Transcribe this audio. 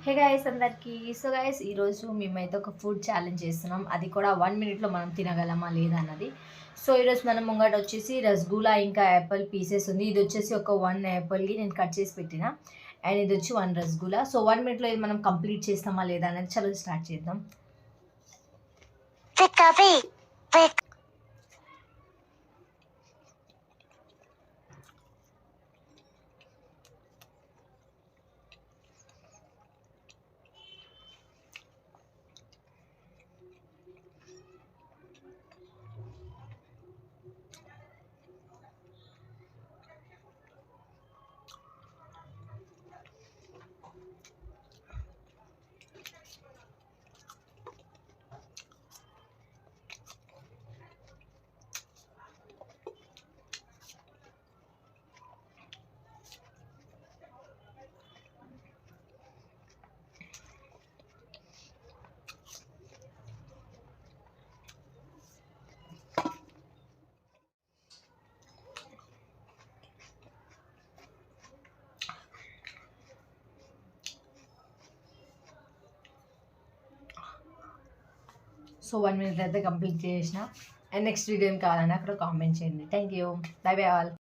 Hey guys అందరికీ. So guys ఈరోజు మేమైతే ఒక ఫుడ్ ఛాలెంజ్ చేస్తున్నాం. అది కూడా 1 మినిట్లో మనం తినగలమా లేదా అన్నది. సో ఈరోజు మనం ముంగట వచ్చేసి రసగుల్లా ఇంకా యాపిల్ పీసెస్ ఉంది. ఇది వచ్చేసి ఒక 1 యాపిల్కి నేను కట్ చేసి పెట్టిన, అండ్ ఇది వచ్చి 1 రసగుల్లా. సో 1 మినిట్లో ఇది మనం కంప్లీట్ చేస్తామా లేదా అనేది చలో స్టార్ట్ చేద్దాం. సో 1 మినిట్ అయితే కంప్లీట్ చేసిన. అండ్ నెక్స్ట్ వీడియో ఏం కావాలని అక్కడ కామెంట్ చేయండి. Thank you. By by all.